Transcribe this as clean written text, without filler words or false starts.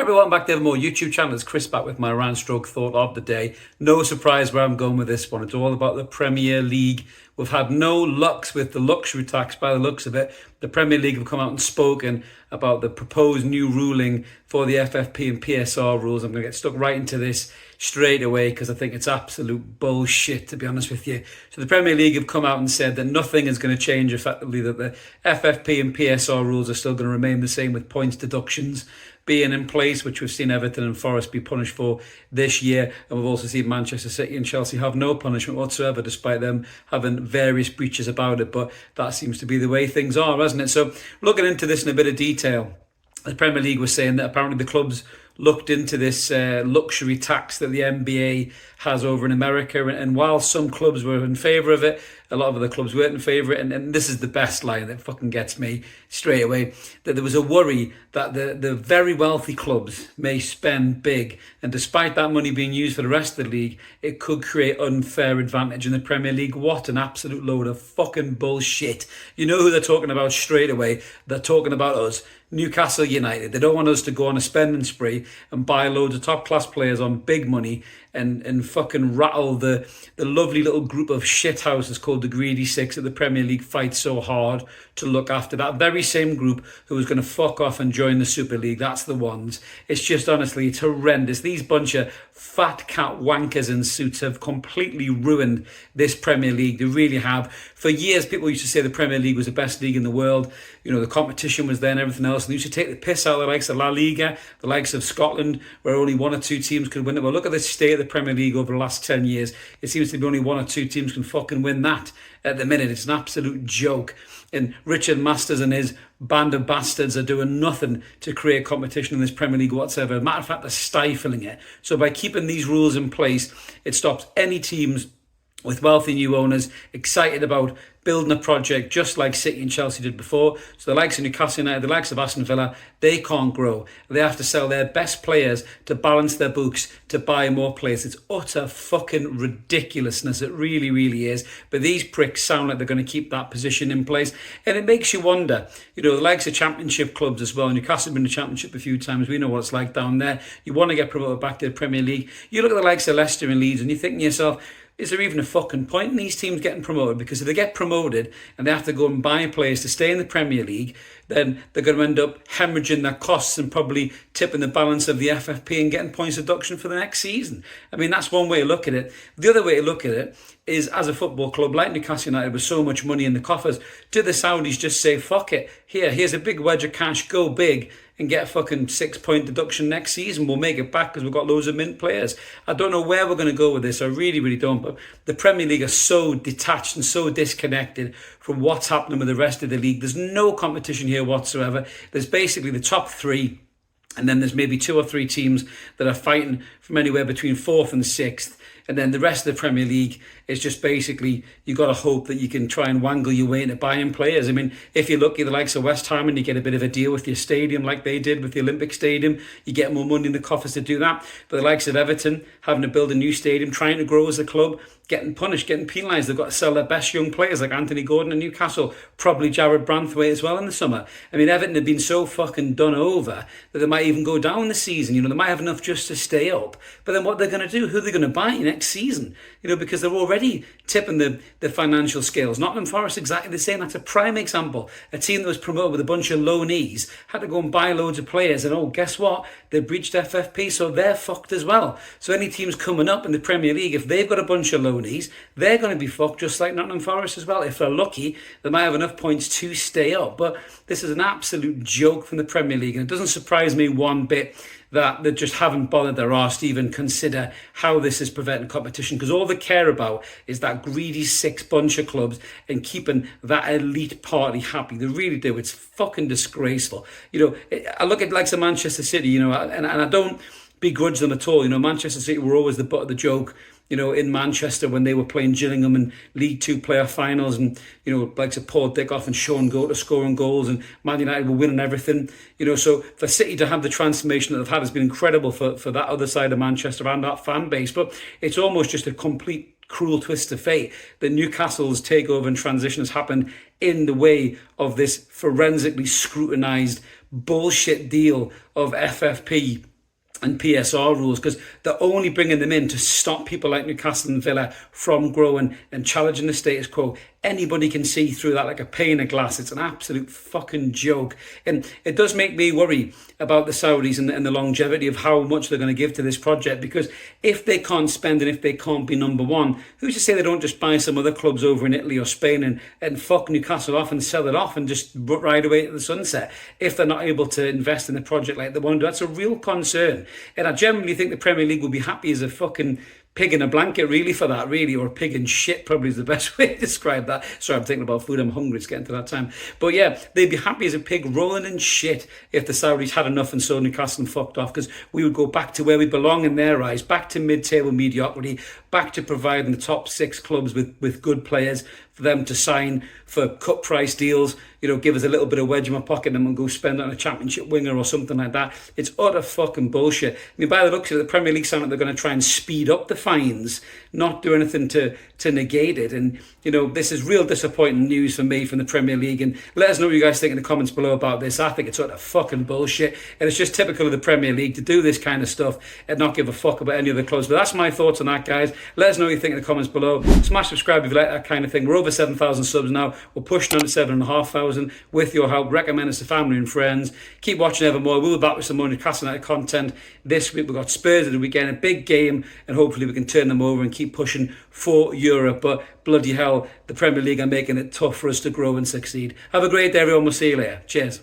Welcome back to the more YouTube channel. It's Chris back with my rant stroke thought of the day. No surprise where I'm going with this one. It's all about the Premier League. We've had no LUX with the luxury tax by the looks of it. The Premier League have come out and spoken about the proposed new ruling for the FFP and PSR rules. I'm going to get stuck right into this straight away because I think it's absolute bullshit, to be honest with you. So the Premier League have come out and said that nothing is going to change effectively, that the FFP and PSR rules are still going to remain the same with points deductions being in place, which we've seen Everton and Forest be punished for this year. And we've also seen Manchester City and Chelsea have no punishment whatsoever, despite them having various breaches about it. But that seems to be the way things are, hasn't it? So looking into this in a bit of detail, the Premier League was saying that apparently the clubs looked into this luxury tax that the NBA has over in America. And while some clubs were in favour of it, a lot of other clubs weren't in favour of it. And this is the best line that fucking gets me straight away, that there was a worry that the very wealthy clubs may spend big. And despite that money being used for the rest of the league, it could create unfair advantage in the Premier League. What an absolute load of fucking bullshit. You know who they're talking about straight away? They're talking about us. Newcastle United. They don't want us to go on a spending spree and buy loads of top class players on big money and fucking rattle the lovely little group of shit houses called the Greedy Six that the Premier League fights so hard to look after. That very same group who was going to fuck off and join the Super League. That's the ones. It's just honestly, it's horrendous. These bunch of fat cat wankers in suits have completely ruined this Premier League. They really have. For years, people used to say the Premier League was the best league in the world. You know, the competition was there and everything else. And they used to take the piss out of the likes of La Liga, the likes of Scotland, where only one or two teams could win it. Well, look at the state of the Premier League over the last 10 years. It seems to be only one or two teams can fucking win that at the minute. It's an absolute joke. And Richard Masters and his band of bastards are doing nothing to create competition in this Premier League whatsoever. As a matter of fact, they're stifling it. So by keeping these rules in place, it stops any teams with wealthy new owners excited about building a project just like City and Chelsea did before. So the likes of Newcastle United, the likes of Aston Villa, they can't grow. They have to sell their best players to balance their books, to buy more players. It's utter fucking ridiculousness. It really, really is. But these pricks sound like they're going to keep that position in place. And it makes you wonder, you know, the likes of Championship clubs as well. Newcastle have been in the Championship a few times. We know what it's like down there. You want to get promoted back to the Premier League. You look at the likes of Leicester and Leeds and you think to yourself, is there even a fucking point in these teams getting promoted? Because if they get promoted and they have to go and buy players to stay in the Premier League, then they're going to end up hemorrhaging their costs and probably tipping the balance of the FFP and getting points deduction for the next season. I mean, that's one way to look at it. The other way to look at it is, as a football club like Newcastle United with so much money in the coffers, do the Saudis just say, fuck it, here's a big wedge of cash, go big and get a fucking 6-point deduction next season. We'll make it back because we've got loads of mint players. I don't know where we're going to go with this. I really, really don't. But the Premier League are so detached and so disconnected from what's happening with the rest of the league. There's no competition here whatsoever. There's basically the top three, and then there's maybe two or three teams that are fighting from anywhere between 4th and 6th. And then the rest of the Premier League is just basically, you got to hope that you can try and wangle your way into buying players. I mean, if you're lucky, the likes of West Ham and you get a bit of a deal with your stadium like they did with the Olympic Stadium, you get more money in the coffers to do that. But the likes of Everton, having to build a new stadium, trying to grow as a club, getting punished, getting penalised. They've got to sell their best young players like Anthony Gordon and Newcastle, probably Jared Branthwaite as well in the summer. I mean, Everton have been so fucking done over that they might even go down the season. You know, they might have enough just to stay up. But then what they're going to do, who are they going to buy next season? You know, because they're already tipping the financial scales. Nottingham Forest, exactly the same. That's a prime example. A team that was promoted with a bunch of loanees had to go and buy loads of players. And oh, guess what? They breached FFP, so they're fucked as well. So any teams coming up in the Premier League, if they've got a bunch of loanees, they're going to be fucked just like Nottingham Forest as well. If they're lucky, they might have enough points to stay up. But this is an absolute joke from the Premier League. And it doesn't surprise me one bit that they just haven't bothered their arse to even consider how this is preventing competition, because all they care about is that greedy 6 bunch of clubs and keeping that elite party happy. They really do. It's fucking disgraceful. You know, I look at likes of Manchester City, you know, and I don't begrudge them at all. You know, Manchester City were always the butt of the joke, you know, in Manchester when they were playing Gillingham in League Two playoff finals, and, you know, like Paul Dickoff and Sean Goater scoring goals, and Man United were winning everything. You know, so for City to have the transformation that they've had has been incredible for that other side of Manchester and that fan base. But it's almost just a complete cruel twist of fate that Newcastle's takeover and transition has happened in the way of this forensically scrutinised bullshit deal of FFP and PSR rules, because they're only bringing them in to stop people like Newcastle and Villa from growing and challenging the status quo. Anybody can see through that like a pane of glass. It's an absolute fucking joke. And it does make me worry about the Saudis and the longevity of how much they're going to give to this project, because if they can't spend and if they can't be number one, who's to say they don't just buy some other clubs over in Italy or Spain and fuck Newcastle off and sell it off and just ride away to the sunset if they're not able to invest in the project like they want to do? That's a real concern. And I generally think the Premier League will be happy as a fucking pig in a blanket, really, for that, really, or a pig in shit, probably is the best way to describe that. Sorry, I'm thinking about food, I'm hungry, it's getting to that time. But yeah, they'd be happy as a pig rolling in shit if the Saudis had enough and sold Newcastle and fucked off, because we would go back to where we belong in their eyes, back to mid-table mediocrity, back to providing the top 6 clubs with good players for them to sign for cut price deals, give us a little bit of wedge in my pocket and we'll go spend it on a championship winger or something like that. It's utter fucking bullshit. I mean, by the looks of it, the Premier League sound like they're going to try and speed up the fines, not do anything to negate it. And, this is real disappointing news for me from the Premier League. And let us know what you guys think in the comments below about this. I think it's utter fucking bullshit. And it's just typical of the Premier League to do this kind of stuff and not give a fuck about any other clubs. But that's my thoughts on that, guys. Let us know what you think in the comments below. Smash subscribe if you like that kind of thing. We're over 7,000 subs now. We're pushing on to 7,500 with your help. Recommend us to family and friends. Keep watching Evermore. We'll be back with some more Newcastle United content this week. We've got Spurs at the weekend, a big game, and hopefully we can turn them over and keep pushing for Europe. But bloody hell, the Premier League are making it tough for us to grow and succeed. Have a great day, everyone. We'll see you later. Cheers.